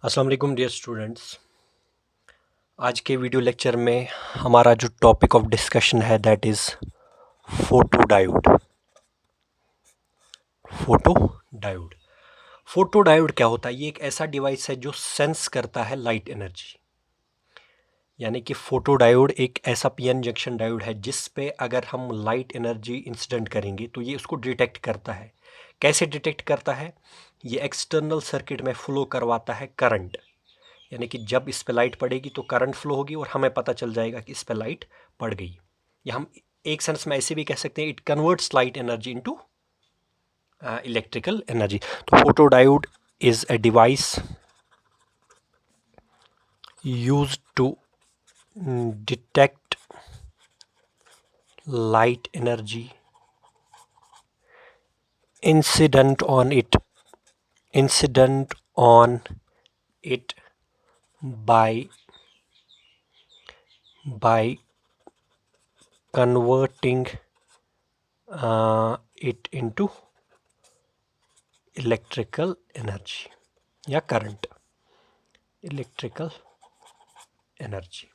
अस्सलाम वालेकुम dear students. आज के वीडियो लेक्चर में हमारा जो टॉपिक ऑफ डिस्कशन है that is photo diode. Photo diode photo diode क्या होता है? ये एक ऐसा डिवाइस है जो सेंस करता है लाइट एनर्जी। यानी कि फोटो डायोड एक ऐसा पीएन जंक्शन डायोड है जिस पे अगर हम लाइट एनर्जी इंसिडेंट करेंगे तो ये उसको डिटेक्ट करता है। कैसे डिटेक्ट करता है? ये एक्सटर्नल सर्किट में फ्लो करवाता है करंट। यानी कि जब इस पे लाइट पड़ेगी तो करंट फ्लो होगी और हमें पता चल जाएगा कि इस पे लाइट पड़ गई। या हम एक सेंस में ऐसे भी कह सकते हैं it converts light energy into electrical energy. तो photodiode is a device used to detect light energy incident on it by converting it into electrical energy या करंट। इलेक्ट्रिकल एनर्जी,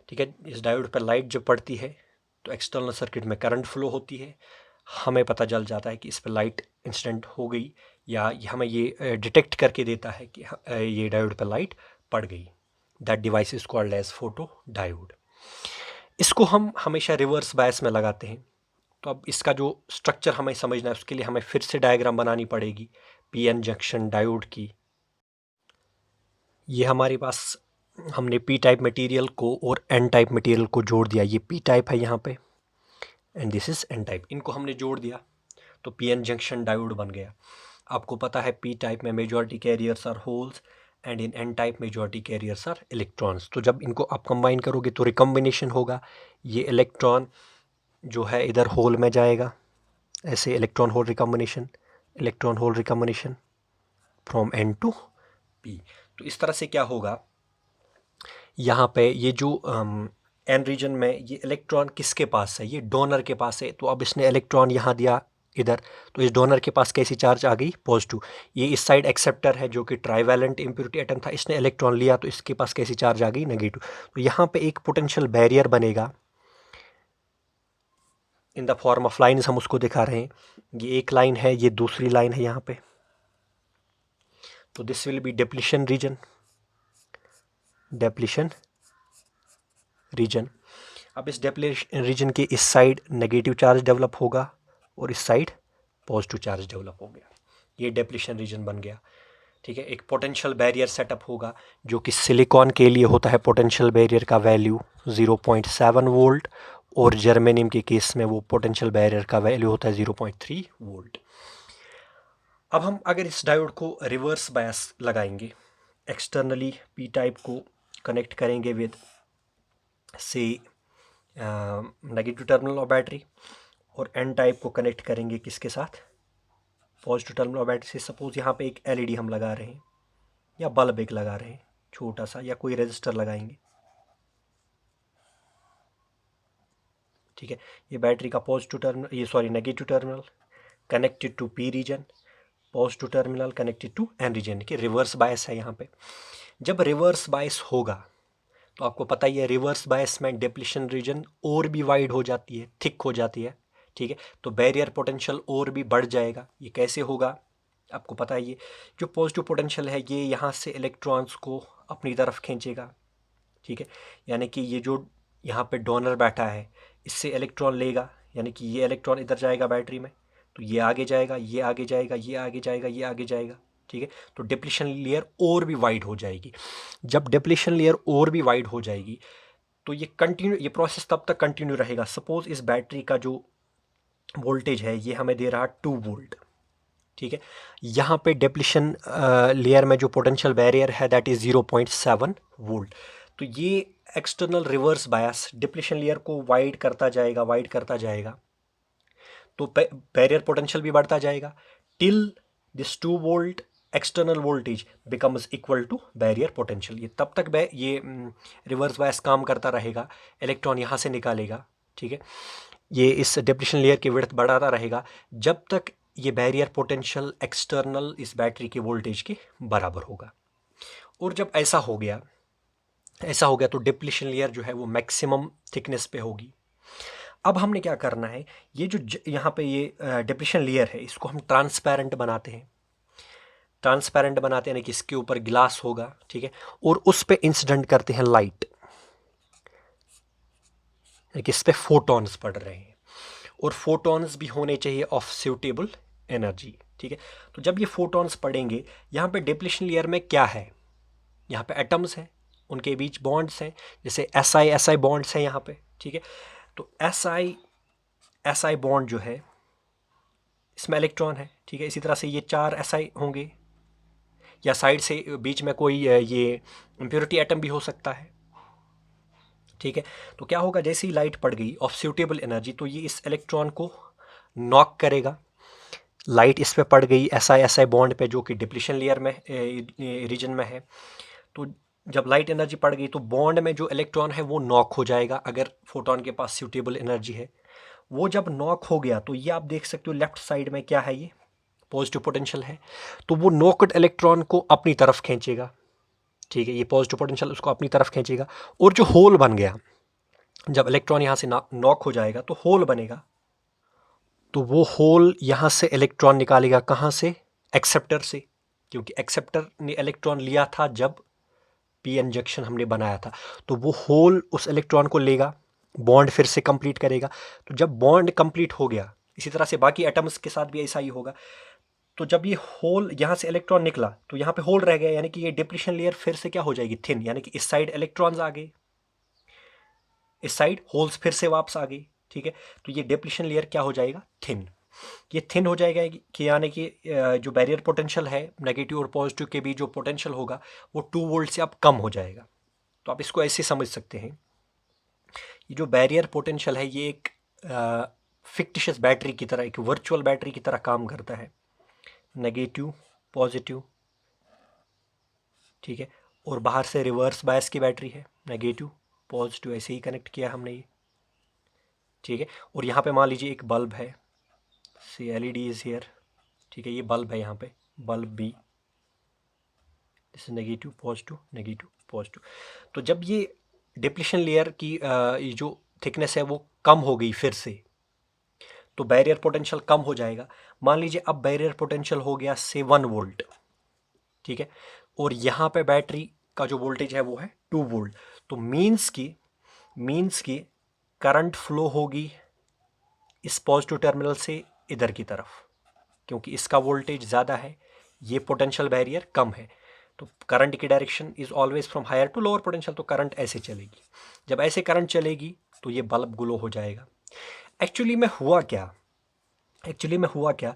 ठीक है। इस डायोड पर लाइट जब पड़ती है तो एक्सटर्नल सर्किट में करंट फ्लो होती है। हमें पता चल जाता है कि इस पर लाइट इंसिडेंट हो गई या हमें ये डिटेक्ट करके देता है कि ये डायोड पर लाइट पड़ गई। That device is called as photo diode. इसको हम हमेशा रिवर्स बायस में लगाते हैं। तो अब इसका जो स्ट्रक्चर हमें समझना है उसके लिए हमें फिर से डायग्राम बनानी पड़ेगी पीएन जंक्शन डायोड की। ये हमारे पास हमने पी टाइप मटेरियल को और एन टाइप मटेरियल को जोड़ दिया। ये पी टाइप है यहाँ पे and this is an type. इनको हमने जोड़ दिया तो पीएन जंक्शन डायोड बन गया। आपको पता है पी टाइप में majority carriers are holes and in n type majority carriers are electrons. तो जब इनको आप कंबाइन करोगे तो रिकम्बिनेशन होगा। ये इलेक्ट्रॉन जो है इधर होल में जाएगा, ऐसे electron hole recombination from n to p. तो इस तरह से क्या होगा, यहाँ पे ये जो एन रीजन में ये इलेक्ट्रॉन किसके पास है? ये डोनर के पास है। तो अब इसने इलेक्ट्रॉन यहाँ दिया इधर, तो इस डोनर के पास कैसी चार्ज आ गई? पॉजिटिव। ये इस साइड एक्सेप्टर है जो कि ट्राईवैलेंट इम्प्योरिटी एटम था, इसने इलेक्ट्रॉन लिया तो इसके पास कैसी चार्ज आ गई? नेगेटिव। तो यहाँ पे एक पोटेंशियल बैरियर बनेगा in the form of lines, हम उसको दिखा रहे हैं। ये एक लाइन है, ये दूसरी लाइन है यहाँ पे। तो this will be depletion region. अब इस डिप्लीशन रीजन के इस साइड नेगेटिव चार्ज डेवलप होगा और इस साइड पॉजिटिव चार्ज डेवलप हो गया। ये डिप्लीशन रीजन बन गया, ठीक है। एक पोटेंशियल बैरियर सेटअप होगा जो कि सिलिकॉन के लिए होता है। पोटेंशियल बैरियर का वैल्यू 0.7 वोल्ट और जर्मेनियम के केस में वो पोटेंशियल बैरियर का वैल्यू होता है 0.3 वोल्ट। अब हम अगर इस डायोड को रिवर्स बायस लगाएंगे, एक्सटर्नली पी टाइप को कनेक्ट करेंगे विद से नेगेटिव टर्मिनल ऑफ बैटरी और एन टाइप को कनेक्ट करेंगे किसके साथ? पॉजिटिव टर्मिनल ऑफ बैटरी से। सपोज यहाँ पे एक एलईडी हम लगा रहे हैं या बल्ब एक लगा रहे हैं छोटा सा, या कोई रेजिस्टर लगाएंगे, ठीक है। ये बैटरी का पॉजिटिव टर्मिनल, ये sorry negative terminal connected to P region, positive terminal connected to N region की रिवर्स बायस है यहाँ पे। जब रिवर्स बायस होगा तो आपको पता ही है रिवर्स बायस में डिप्लीशन रीजन और भी वाइड हो जाती है, थिक हो जाती है, ठीक है। तो बैरियर पोटेंशियल और भी बढ़ जाएगा। ये कैसे होगा आपको पता है। ये जो पॉजिटिव पोटेंशियल है ये यहाँ से इलेक्ट्रॉन्स को अपनी तरफ खींचेगा, ठीक है। यानी कि ये जो यहाँ पे डोनर बैठा है इससे इलेक्ट्रॉन लेगा, यानी कि ये इलेक्ट्रॉन इधर जाएगा बैटरी में, तो ये आगे जाएगा, ये आगे जाएगा, ये आगे जाएगा, ये आगे जाएगा, ठीक है। तो डिप्लीशन लेयर और भी वाइड हो जाएगी। जब डिप्लीशन लेयर और भी वाइड हो जाएगी तो ये प्रोसेस तब तक कंटिन्यू रहेगा। सपोज इस बैटरी का जो वोल्टेज है ये हमें दे रहा 2 वोल्ट, ठीक है। यहाँ पे डिप्लीशन लेयर में जो पोटेंशियल बैरियर है दैट इज़ 0.7 वोल्ट। तो ये external reverse bias depletion layer को वाइड करता जाएगा, तो बैरियर पोटेंशियल भी बढ़ता जाएगा till this 2 volt external voltage becomes equal to barrier potential. ये तब तक ये रिवर्स बायस काम करता रहेगा, इलेक्ट्रॉन यहाँ से निकालेगा, ठीक है। ये इस डिप्लीशन लेयर की विड्थ बढ़ाता रहेगा जब तक ये बैरियर पोटेंशियल एक्सटर्नल इस बैटरी के वोल्टेज के बराबर होगा। और जब ऐसा हो गया तो डिप्लीशन लेयर जो है वो मैक्सिमम थिकनेस पे होगी। अब हमने क्या करना है, ये जो यहाँ पे ये डिप्लीशन लेयर है इसको हम ट्रांसपेरेंट बनाते हैं। यानी कि इसके ऊपर ग्लास होगा, ठीक है, और उस पे इंसिडेंट करते हैं लाइट, यानी कि इस पे फोटॉन्स पड़ रहे हैं, और फोटॉन्स भी होने चाहिए ऑफ सूटेबल एनर्जी, ठीक है। तो जब ये फोटॉन्स पड़ेंगे, यहाँ पे डिप्लीशन लेयर में क्या है, यहाँ पे एटम्स हैं, उनके बीच बॉन्ड्स हैं, जैसे SI बॉन्ड्स हैं यहाँ पे, ठीक है। तो SI बॉन्ड जो है इसमें इलेक्ट्रॉन है, ठीक है। इसी तरह से ये 4 SI होंगे, या साइड से बीच में कोई ये इम्प्योरिटी एटम भी हो सकता है, ठीक है। तो क्या होगा, जैसे ही लाइट पड़ गई ऑफ सूटेबल एनर्जी, तो ये इस इलेक्ट्रॉन को नॉक करेगा। लाइट इस पे पड़ गई SI बॉन्ड पे जो कि डिप्लीशन लेयर में रीजन में है। तो जब लाइट एनर्जी पड़ गई तो बॉन्ड में जो इलेक्ट्रॉन है वो नॉक हो जाएगा, अगर फोटोन के पास सूटेबल एनर्जी है। वो जब नॉक हो गया तो ये आप देख सकते हो लेफ्ट साइड में क्या है, ये पॉजिटिव पोटेंशियल है, तो वो नॉक्ड इलेक्ट्रॉन को अपनी तरफ खींचेगा, ठीक है। ये पॉजिटिव पोटेंशियल उसको अपनी तरफ खींचेगा, और जो होल बन गया, जब इलेक्ट्रॉन यहाँ से नॉक हो जाएगा तो होल बनेगा, तो वो होल यहाँ से इलेक्ट्रॉन निकालेगा, कहाँ से, एक्सेप्टर से, क्योंकि एक्सेप्टर ने इलेक्ट्रॉन लिया था जब पी जंक्शन हमने बनाया था। तो वो होल उस इलेक्ट्रॉन को लेगा, बॉन्ड फिर से कंप्लीट करेगा। तो जब बॉन्ड कंप्लीट हो गया, इसी तरह से बाकी एटम्स के साथ भी ऐसा ही होगा। तो जब ये होल यहाँ से इलेक्ट्रॉन निकला तो यहाँ पे होल रह गया, यानी कि ये डिप्लीशन लेयर फिर से क्या हो जाएगी, थिन, यानी कि इस साइड इलेक्ट्रॉन्स आ गए, इस साइड होल्स फिर से वापस आ गई, ठीक है। तो ये डिप्लीशन लेयर क्या हो जाएगा, थिन। ये थिन हो जाएगा कि यानी कि जो बैरियर पोटेंशियल है नेगेटिव और पॉजिटिव के बीच जो पोटेंशियल होगा वो 2 वोल्ट से अब कम हो जाएगा। तो आप इसको ऐसे समझ सकते हैं, ये जो बैरियर पोटेंशियल है ये एक फिक्टिशियस बैटरी की तरह, एक वर्चुअल बैटरी की तरह काम करता है, नेगेटिव पॉजिटिव, ठीक है। और बाहर से रिवर्स बायस की बैटरी है, नेगेटिव पॉजिटिव ऐसे ही कनेक्ट किया हमने ये, ठीक है। और यहाँ पे मान लीजिए एक बल्ब है, सी LED इज हियर, ठीक है। ये बल्ब है, यहाँ पे bulb B, this negative positive. तो जब ये डिप्लीशन लेयर की ये जो थिकनेस है वो कम हो गई फिर से, तो बैरियर पोटेंशियल कम हो जाएगा। मान लीजिए अब बैरियर पोटेंशियल हो गया से 1 वोल्ट, ठीक है, और यहाँ पे बैटरी का जो वोल्टेज है वो है 2 वोल्ट। तो मीन्स की करंट फ्लो होगी इस पॉजिटिव टर्मिनल से इधर की तरफ, क्योंकि इसका वोल्टेज ज़्यादा है, ये पोटेंशियल बैरियर कम है। तो करंट की direction is always from higher to lower potential, तो करंट ऐसे चलेगी। जब ऐसे करंट चलेगी तो ये बल्ब ग्लो हो जाएगा। एक्चुअली में हुआ क्या,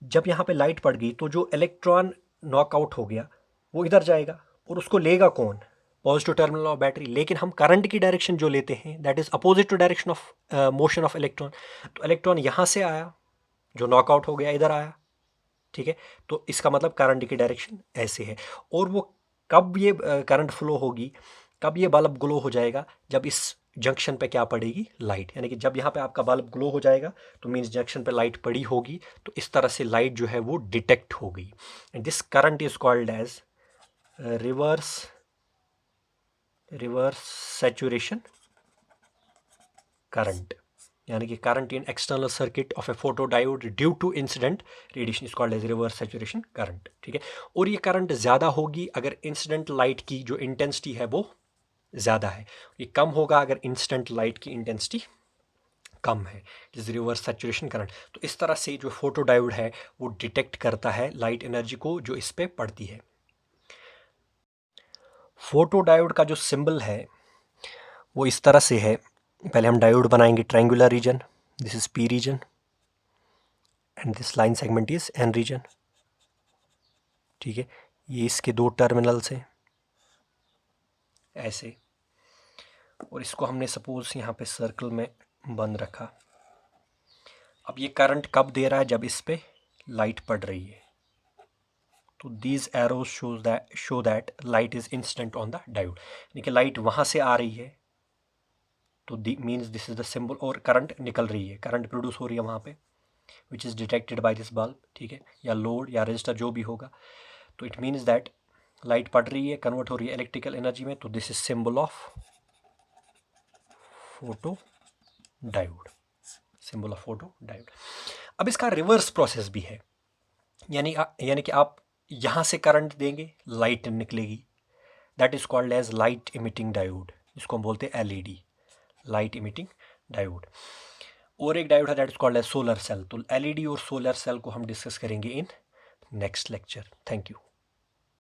जब यहाँ पे लाइट पड़ गई तो जो इलेक्ट्रॉन नॉकआउट हो गया वो इधर जाएगा, और उसको लेगा कौन, पॉजिटिव टर्मिनल ऑफ बैटरी। लेकिन हम करंट की डायरेक्शन जो लेते हैं that is opposite to direction of motion of electron. तो इलेक्ट्रॉन यहाँ से आया, जो नॉकआउट हो गया इधर आया, ठीक है। तो इसका मतलब करंट की डायरेक्शन ऐसे है। और वो कब ये करंट फ्लो होगी, कब ये बल्ब ग्लो हो जाएगा, जब इस जंक्शन पे क्या पड़ेगी, लाइट। यानी कि जब यहाँ पे आपका बल्ब ग्लो हो जाएगा तो मीन्स जंक्शन पे लाइट पड़ी होगी, तो इस तरह से लाइट जो है वो डिटेक्ट हो गई। And this current is called as reverse saturation current, यानी कि current in external circuit of a photodiode due to incident radiation is called as reverse saturation current, ठीक है। और ये करंट ज़्यादा होगी अगर इंसिडेंट लाइट की जो इंटेंसिटी है वो ज़्यादा है, ये कम होगा अगर इंसिडेंट लाइट की इंटेंसिटी कम है, इज रिवर्स सैचुरेशन करंट। तो इस तरह से जो फोटोडायोड है वो डिटेक्ट करता है लाइट एनर्जी को जो इस पे पड़ती है। फोटोडायोड का जो सिंबल है वो इस तरह से है। पहले हम डायोड बनाएंगे triangular region, this is P region and this line segment is N region, ठीक है। ये इसके 2 टर्मिनल्स हैं ऐसे, और इसको हमने सपोज यहाँ पे सर्कल में बंद रखा। अब ये करंट कब दे रहा है, जब इस पे लाइट पड़ रही है। तो these arrows show that light is instant on the diode, यानी कि लाइट वहाँ से आ रही है, तो means this is the symbol, और करंट निकल रही है, करंट प्रोड्यूस हो रही है वहाँ पे, which is detected by this bulb, ठीक है, या लोड या रजिस्टर जो भी होगा। तो इट मीन्स दैट लाइट पड़ रही है, कन्वर्ट हो रही है इलेक्ट्रिकल एनर्जी में, तो this is symbol of photo diode, symbol of photo diode. अब इसका रिवर्स प्रोसेस भी है, यानी कि आप यहाँ से करंट देंगे, लाइट निकलेगी, that is called as light emitting diode, इसको हम बोलते हैं एलईडी, लाइट इमिटिंग डायोड। और एक डायोड है that is called as solar cell. तो एलईडी और सोलर सेल को हम डिस्कस करेंगे in next lecture. Thank you.